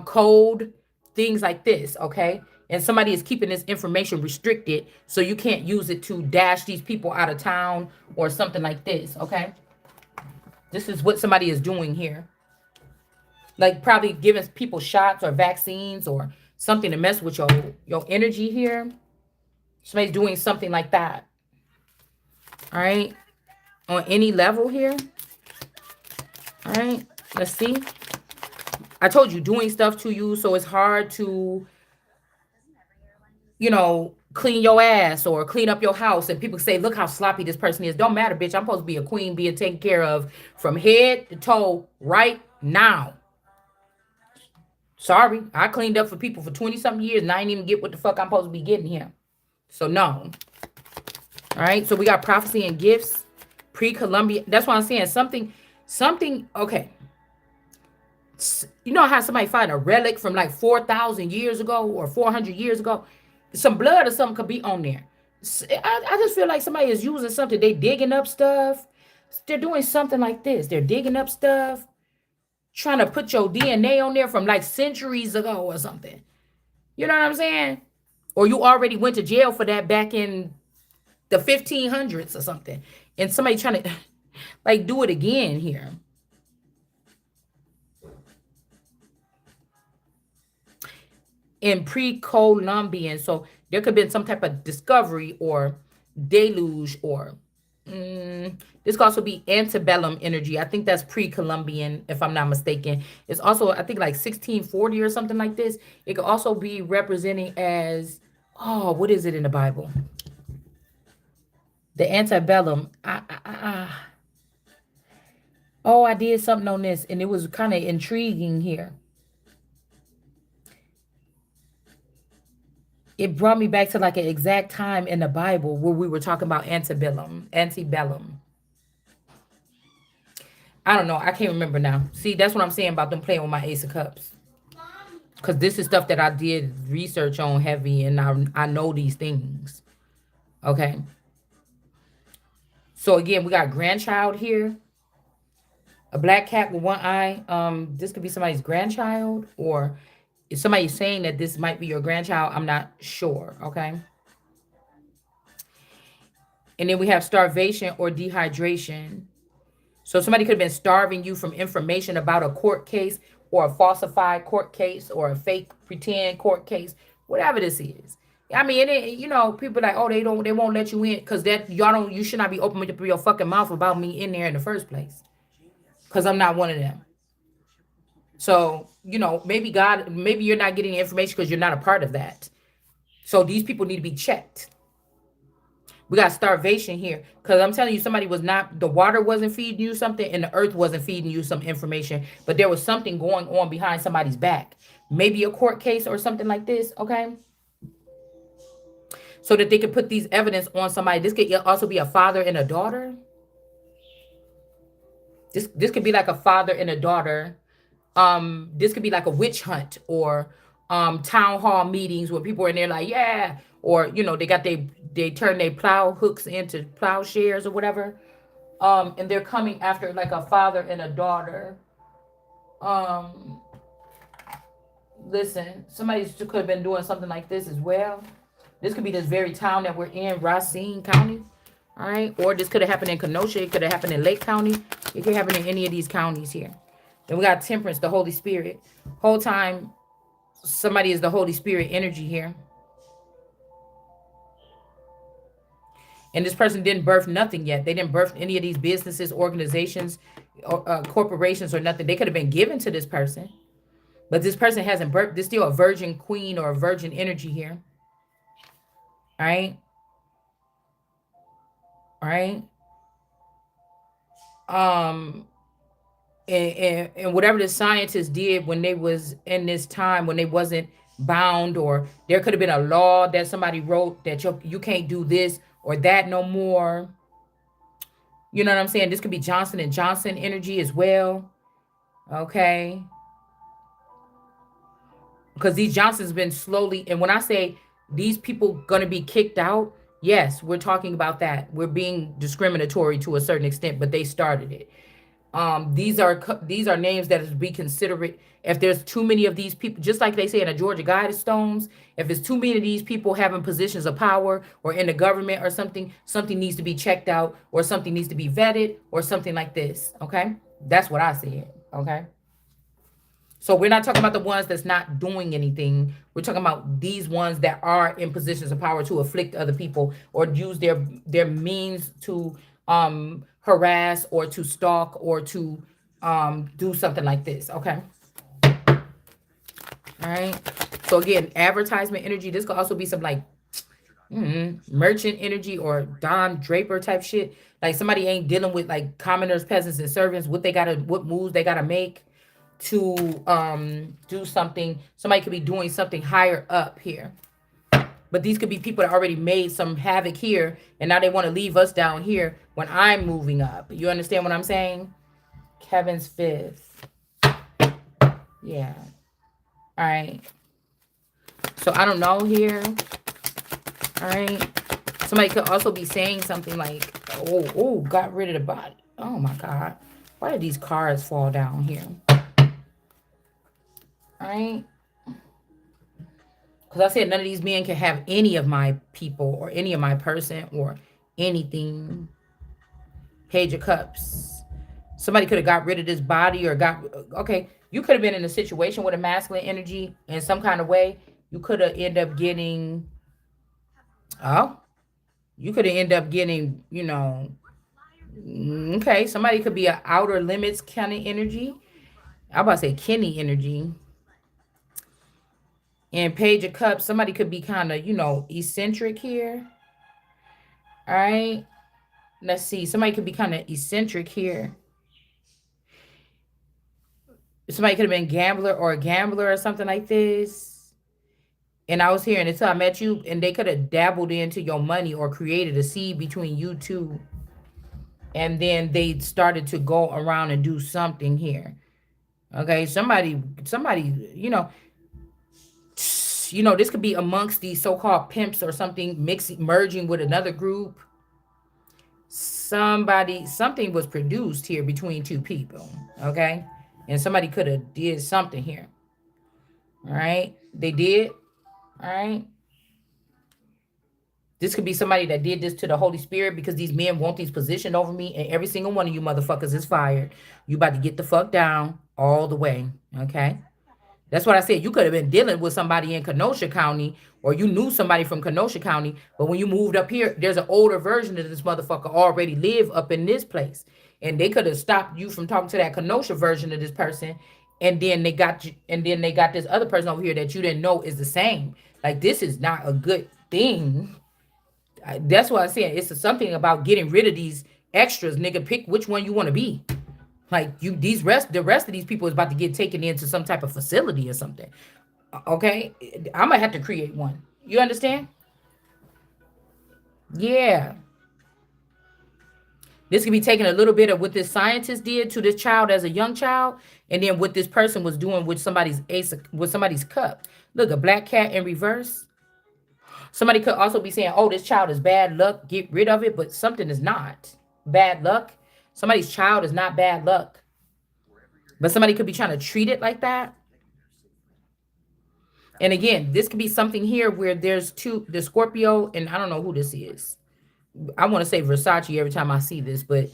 code, things like this, okay? And somebody is keeping this information restricted so you can't use it to dash these people out of town or something like this, okay? This is what somebody is doing here. Like probably giving people shots or vaccines or something to mess with your energy here. Somebody's doing something like that. All right. On any level here. All right. Let's see. I told you doing stuff to you, so it's hard to, clean your ass or clean up your house. And people say, look how sloppy this person is. Don't matter, bitch. I'm supposed to be a queen being taken care of from head to toe right now. Sorry, I cleaned up for people for 20 something years and I didn't even get what the fuck I'm supposed to be getting here. So no. All right. So we got prophecy and gifts, pre-Columbian. That's what I'm saying. Something. Okay. You know how somebody find a relic from like 4,000 years ago or 400 years ago? Some blood or something could be on there. I just feel like somebody is using something. They digging up stuff. They're doing something like this. They're digging up stuff, trying to put your DNA on there from like centuries ago or something. You know what I'm saying? Or you already went to jail for that back in the 1500s or something. And somebody trying to like do it again here. In pre-Columbian. So there could have been some type of discovery or deluge or this could also be antebellum energy. I think that's pre-Columbian, if I'm not mistaken. It's also, I think, like 1640 or something like this. It could also be representing as, what is it in the Bible? The antebellum. I did something on this, and it was kind of intriguing here. It brought me back to like an exact time in the Bible where we were talking about antebellum. I don't know. I can't remember now. See, that's what I'm saying about them playing with my Ace of Cups. Because this is stuff that I did research on heavy, and I know these things. Okay. So again, we got grandchild here. A black cat with one eye. This could be somebody's grandchild, or if somebody's saying that this might be your grandchild, I'm not sure. Okay. And then we have starvation or dehydration. So somebody could have been starving you from information about a court case or a falsified court case or a fake pretend court case, whatever this is. I mean, people like, they won't let you in because that you should not be opening up your fucking mouth about me in there in the first place. Because I'm not one of them. So, maybe you're not getting information because you're not a part of that. So these people need to be checked. We got starvation here because I'm telling you, the water wasn't feeding you something and the earth wasn't feeding you some information, but there was something going on behind somebody's back. Maybe a court case or something like this, okay? So that they could put these evidence on somebody. This could also be a father and a daughter. This could be like a father and a daughter This could be like a witch hunt, or town hall meetings where people are in there like, yeah, or they got they turn their plow hooks into plowshares or whatever. And they're coming after like a father and a daughter. Um, Listen, somebody could have been doing something like this as well. This could be this very town that we're in, Racine County. All right. Or this could have happened in Kenosha. It could have happened in Lake County. It could happen in any of these counties here. Then we got temperance, the Holy Spirit. Whole time, somebody is the Holy Spirit energy here. And this person didn't birth nothing yet. They didn't birth any of these businesses, organizations, or corporations, or nothing. They could have been given to this person. But this person hasn't birthed. There's still a virgin queen or a virgin energy here. All right. All right. Um, and whatever the scientists did when they was in this time when they wasn't bound, or there could have been a law that somebody wrote that you can't do this or that no more. You know what I'm saying? This could be Johnson and Johnson energy as well. Okay. Because these Johnsons been slowly, and when I say these people gonna be kicked out, yes, we're talking about that. We're being discriminatory to a certain extent, but they started it. These are names that is be considerate. If there's too many of these people, just like they say in the Georgia Guidestones, if it's too many of these people having positions of power or in the government or something, something needs to be checked out, or something needs to be vetted, or something like this. Okay, that's what I said. Okay. So we're not talking about the ones that's not doing anything. We're talking about these ones that are in positions of power to afflict other people, or use their means to harass, or to stalk, or to do something like this. Okay. All right. So again, advertisement energy. This could also be some like merchant energy or Don Draper type shit. Like somebody ain't dealing with like commoners, peasants, and servants. What moves they gotta make to do something. Somebody could be doing something higher up here. But these could be people that already made some havoc here, and now they want to leave us down here when I'm moving up. You understand what I'm saying? Kevin's fifth. Yeah. All right. So I don't know here. All right. Somebody could also be saying something like, oh, got rid of the body. Oh my God. Why did these cards fall down here? All right. Because I said none of these men can have any of my people or any of my person or anything. Page of Cups. Somebody could have got rid of this body, or okay, you could have been in a situation with a masculine energy in some kind of way. You could have ended up getting, oh, you could have ended up getting, okay, somebody could be an outer limits kind of energy. I'm about to say Kenny energy. And Page of Cups, somebody could be kind of, eccentric here. All right. Let's see. Somebody could be kind of eccentric here. Somebody could have been gambler or a gambler or something like this. And I was hearing until I met you, and they could have dabbled into your money or created a seed between you two. And then they started to go around and do something here. Okay. Somebody, this could be amongst these so-called pimps or something, merging with another group. Something was produced here between two people. Okay. And somebody could have did something here. All right. They did. All right. This could be somebody that did this to the Holy Spirit, because these men want these positions over me, and every single one of you motherfuckers is fired. You about to get the fuck down all the way. Okay. That's what I said. You could have been dealing with somebody in Kenosha County, or you knew somebody from Kenosha County. But when you moved up here, there's an older version of this motherfucker already live up in this place. And they could have stopped you from talking to that Kenosha version of this person. And then they got you, and then they got this other person over here that you didn't know is the same. Like, this is not a good thing. That's why I said it's something about getting rid of these extras, nigga. Pick which one you want to be. Like, the rest of these people is about to get taken into some type of facility or something. Okay, I'm gonna have to create one. You understand? Yeah. This could be taking a little bit of what this scientist did to this child as a young child, and then what this person was doing with somebody's ace, with somebody's cup. Look, a black cat in reverse. Somebody could also be saying, "Oh, this child is bad luck. Get rid of it," but something is not bad luck. Somebody's child is not bad luck, but somebody could be trying to treat it like that. And again, this could be something here where there's the Scorpio, and I don't know who this is. I want to say Versace every time I see this, but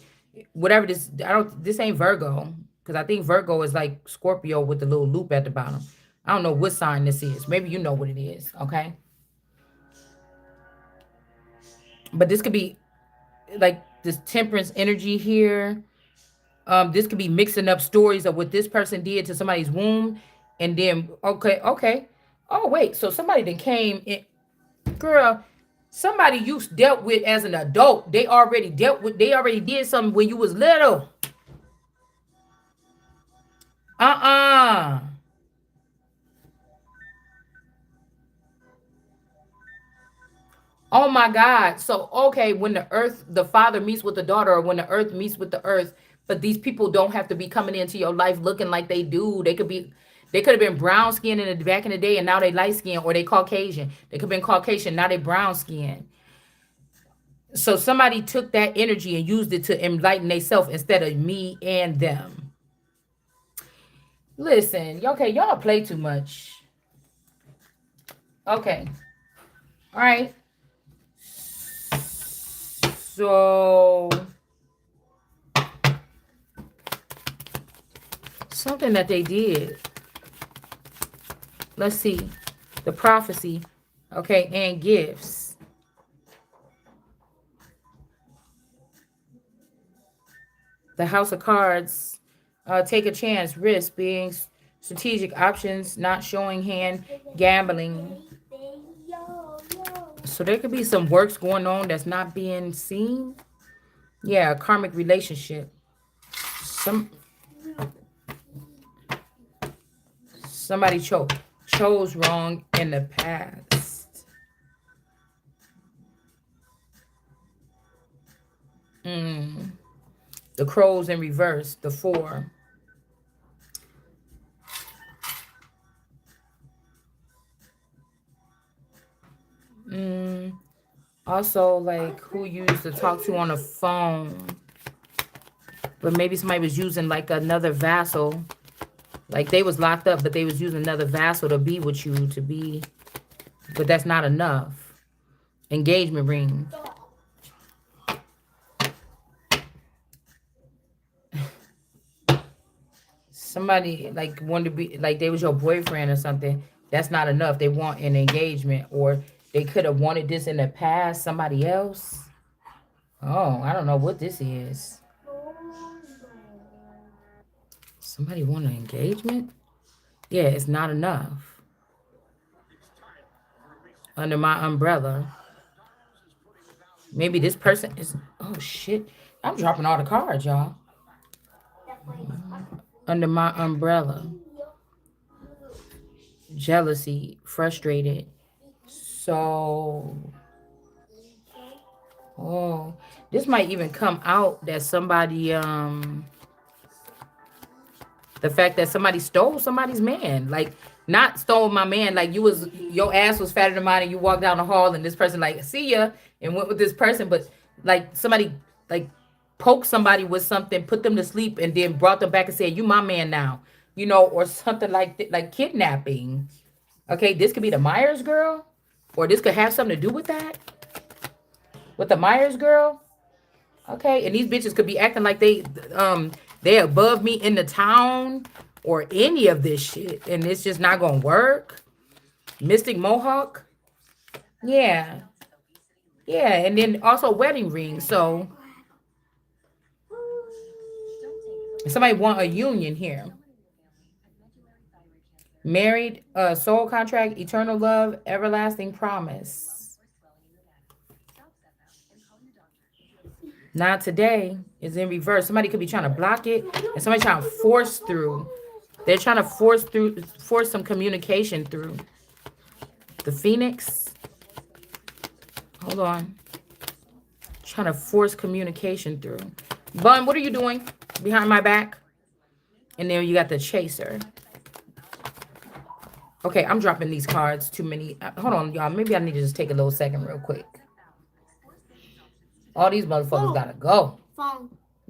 whatever this, I don't. This ain't Virgo, because I think Virgo is like Scorpio with the little loop at the bottom. I don't know what sign this is. Maybe you know what it is. Okay, but this could be like this Temperance energy here. This could be mixing up stories of what this person did to somebody's womb, and then okay. Oh wait, so somebody that came in, girl. Somebody you dealt with as an adult. They already dealt with. They already did something when you was little. Uh-uh. Oh my God. So, okay, when the earth, the father meets with the daughter, or when the earth meets with the earth, but these people don't have to be coming into your life looking like they do. They could have been brown skinned in the back in the day, and now they light skinned, or they Caucasian. They could have been Caucasian, now they brown skinned. So somebody took that energy and used it to enlighten themselves instead of me and them. Listen, okay, y'all play too much. Okay. All right. So something that they did. Let's see. The prophecy. Okay, and gifts. The House of Cards. Take a chance, risk, being strategic options, not showing hand, gambling. So there could be some works going on that's not being seen. Yeah, a karmic relationship. Some somebody chose wrong in the past. The crows in reverse, the 4. Also, like who you used to talk to on the phone, but maybe somebody was using like another vassal, like they was locked up, but they was using another vassal to be with you, to be, but that's not enough. Engagement ring. Somebody like wanted to be like they was your boyfriend or something. That's not enough. They want an engagement, or they could have wanted this in the past, somebody else. Oh, I don't know what this is. Somebody want an engagement? Yeah, it's not enough. Under my umbrella. Maybe this person is, oh shit. I'm dropping all the cards, y'all. Under my umbrella. Jealousy, frustrated. So, oh, this might even come out that somebody, the fact that somebody stole somebody's man, like not stole my man, like your ass was fatter than mine, and you walked down the hall, and this person like see ya and went with this person, but like somebody like poked somebody with something, put them to sleep, and then brought them back and said, "You my man now," or something like kidnapping. Okay, this could be the Myers girl, or this could have something to do with that, with the Myers girl. Okay, and these bitches could be acting like they above me in the town or any of this shit, and it's just not gonna work. Mystic Mohawk, yeah, yeah, and then also wedding ring. So somebody want a union here. Married, soul contract, eternal love, everlasting promise. Not today is in reverse. Somebody could be trying to block it, and somebody trying to force through. They're trying to force some communication through. The Phoenix. Hold on. Trying to force communication through. Bun, what are you doing behind my back? And then you got the chaser. Okay, I'm dropping these cards. Too many. Hold on, y'all. Maybe I need to just take a little second real quick. All these motherfuckers gotta go. Phone.